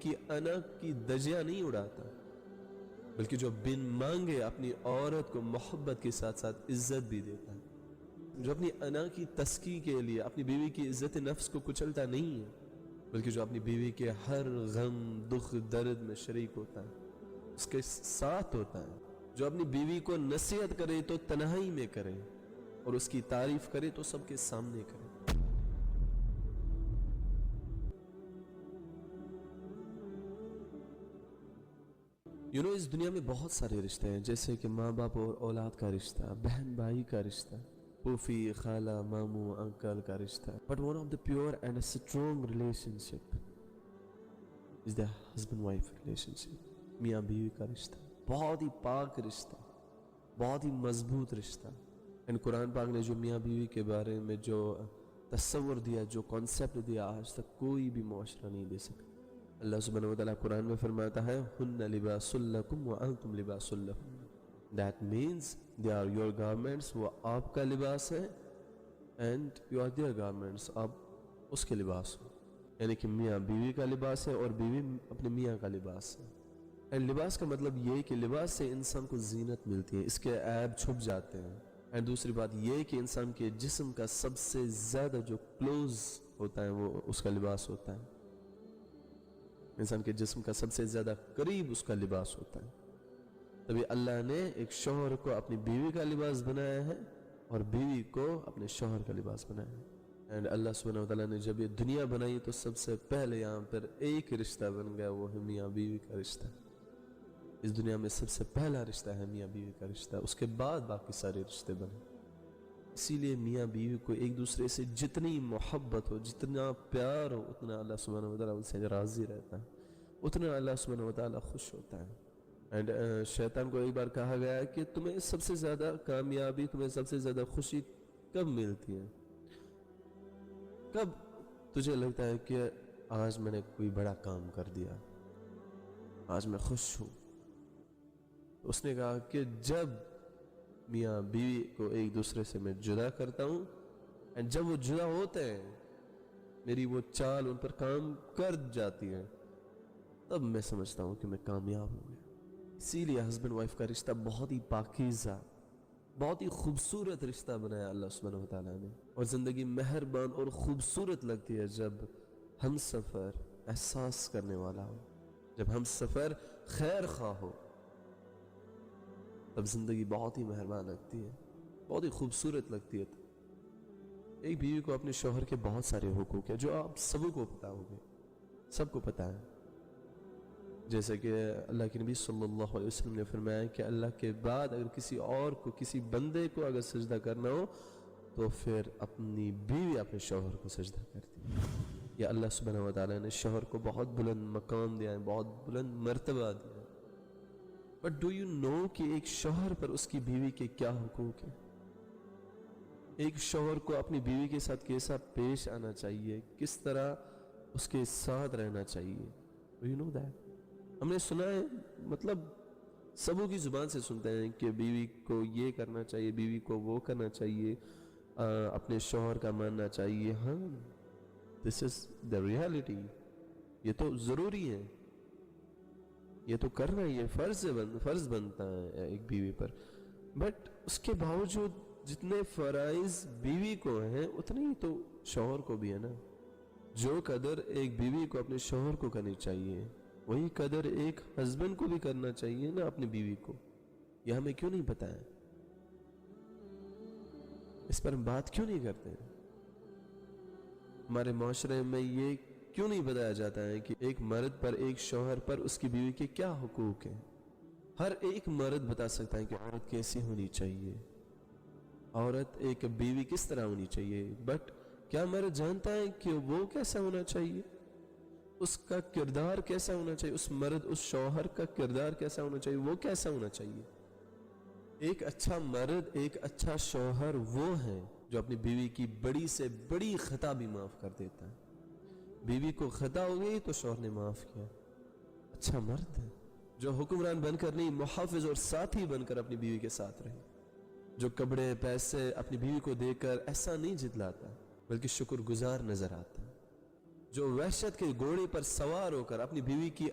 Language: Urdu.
کی انا کی دجیاں نہیں اڑاتا، بلکہ جو بن مانگے اپنی عورت کو محبت کے ساتھ ساتھ عزت بھی دیتا ہے، جو اپنی انا کی تسکی کے لیے اپنی بیوی کی عزت نفس کو کچلتا نہیں ہے، بلکہ جو اپنی بیوی کے ہر غم دکھ درد میں شریک ہوتا ہے، اس کے ساتھ ہوتا ہے، جو اپنی بیوی کو نصیحت کرے تو تنہائی میں کرے اور اس کی تعریف کرے تو سب کے سامنے کرے۔ اس دنیا میں بہت سارے رشتے ہیں، جیسے کہ ماں باپ اور اولاد کا رشتہ، بہن بھائی کا رشتہ، پھوپھی خالہ ماموں انکل کا رشتہ، but one of the pure and a strong relationship is the husband wife relationship، میاں بیوی کا رشتہ، بہت ہی پاک رشتہ، بہت ہی مضبوط رشتہ۔ قرآن پاک نے جو میاں بیوی کے بارے میں جو تصور دیا، جو کانسیپٹ دیا، آج تک کوئی بھی معاشرہ نہیں دے سکا۔ اللہ سبحانہ وتعالیٰ قرآن میں فرماتا ہے ہن لباس لکم وانتم لباس لہن، that means they are your garments، وہ آپ کا لباس ہے and you are their garments، آپ اس کے لباس ہو، یعنی کہ میاں بیوی کا لباس ہے اور بیوی اپنے میاں کا لباس ہے۔ and لباس کا مطلب یہ کہ لباس سے انسان کو زینت ملتی ہے، اس کے عیب چھپ جاتے ہیں۔ اور دوسری بات یہ کہ انسان کے جسم کا سب سے زیادہ جو کلوز ہوتا ہے وہ اس کا لباس ہوتا ہے، انسان کے جسم کا سب سے زیادہ قریب اس کا لباس ہوتا ہے۔ تبھی اللہ نے ایک شوہر کو اپنی بیوی کا لباس بنایا ہے اور بیوی کو اپنے شوہر کا لباس بنایا ہے۔ اور اللہ سبحانہ وتعالیٰ نے جب یہ دنیا بنائی تو سب سے پہلے یہاں پر ایک رشتہ بن گیا، وہ ہے میاں بیوی کا رشتہ۔ اس دنیا میں سب سے پہلا رشتہ ہے میاں بیوی کا رشتہ، اس کے بعد باقی سارے رشتے بنے۔ اسی لیے میاں بیوی کو ایک دوسرے سے جتنی محبت ہو، جتنا پیار ہو، اتنا اللہ سبحانہ وتعالیٰ ان سے راضی رہتا ہے، اتنا اللہ سبحانہ وتعالیٰ خوش ہوتا ہے۔ اینڈ شیطان کو ایک بار کہا گیا ہے کہ تمہیں سب سے زیادہ کامیابی، تمہیں سب سے زیادہ خوشی کب ملتی ہے؟ کب تجھے لگتا ہے کہ آج میں نے کوئی بڑا کام کر دیا، آج میں خوش ہوں؟ اس نے کہا کہ جب میاں بیوی کو ایک دوسرے سے میں جدا کرتا ہوں، اور جب وہ جدا ہوتے ہیں، میری وہ چال ان پر کام کر جاتی ہے، تب میں سمجھتا ہوں کہ میں کامیاب ہو گیا۔ اسی لیے ہسبینڈ وائف کا رشتہ بہت ہی پاکیزہ، بہت ہی خوبصورت رشتہ بنایا اللہ سبحانہ وتعالیٰ نے، اور زندگی مہربان اور خوبصورت لگتی ہے جب ہم سفر احساس کرنے والا ہو، جب ہم سفر خیر خواہ ہو، تب زندگی بہت ہی مہربان لگتی ہے، بہت ہی خوبصورت لگتی ہے۔ ایک بیوی کو اپنے شوہر کے بہت سارے حقوق ہیں جو آپ سب کو پتا ہوگے، سب کو پتا ہے، جیسے کہ اللہ کے نبی صلی اللہ علیہ وسلم نے فرمایا کہ اللہ کے بعد اگر کسی اور کو، کسی بندے کو اگر سجدہ کرنا ہو تو پھر اپنی بیوی اپنے شوہر کو سجدہ کرتی ہے۔ یا اللہ سبحانہ وتعالیٰ نے شوہر کو بہت بلند مقام دیا ہے، بہت بلند مرتبہ دیا ہے۔ بٹ ڈو یو نو کہ ایک شوہر پر اس کی بیوی کے کیا حقوق ہیں؟ ایک شوہر کو اپنی بیوی کے ساتھ کیسا پیش آنا چاہیے، کس طرح اس کے ساتھ رہنا چاہیے؟ Do you know that? ہم نے سنا ہے، مطلب سبوں کی زبان سے سنتے ہیں کہ بیوی کو یہ کرنا چاہیے، بیوی کو وہ کرنا چاہیے، اپنے شوہر کا ماننا چاہیے۔ ہاں، دس از دا ریالٹی، یہ تو ضروری ہے، یہ تو کرنا ہی ہے، فرض بنتا ہے ایک بیوی پر۔ بٹ اس کے باوجود جتنے فرائض بیوی کو ہیں اتنے ہی تو شوہر کو بھی ہے نا۔ جو قدر ایک بیوی کو اپنے شوہر کو کرنی چاہیے، وہی قدر ایک ہسبینڈ کو بھی کرنا چاہیے نا اپنی بیوی کو۔ یہ ہمیں کیوں نہیں پتا ہے؟ اس پر ہم بات کیوں نہیں کرتے؟ ہمارے معاشرے میں یہ کیوں نہیں بتایا جاتا ہے کہ ایک مرد پر، ایک شوہر پر اس کی بیوی کے کیا حقوق ہیں؟ ہر ایک مرد بتا سکتا ہے کہ عورت کیسی ہونی چاہیے، عورت ایک بیوی کس طرح ہونی چاہیے، بٹ کیا مرد جانتا ہے کہ وہ کیسا ہونا چاہیے، اس کا کردار کیسا ہونا چاہیے، اس مرد، اس شوہر کا کردار کیسا ہونا چاہیے، وہ کیسا ہونا چاہیے؟ ایک اچھا مرد، ایک اچھا شوہر وہ ہے جو اپنی بیوی کی بڑی سے بڑی خطا بھی معاف کر دیتا ہے۔ بیوی کو خطا ہو گئی تو شوہر نے معاف کیا، اچھا مرد ہے۔ جو حکمران بن کر نہیں، محافظ اور ساتھی بن کر اپنی بیوی کے ساتھ رہے، جو کپڑے پیسے اپنی بیوی کو دے کر ایسا نہیں جتلاتا بلکہ شکر گزار نظر آتا ہے۔ جو وحشت کے گھوڑے پر سوار ہو کر اپنی بیوی کی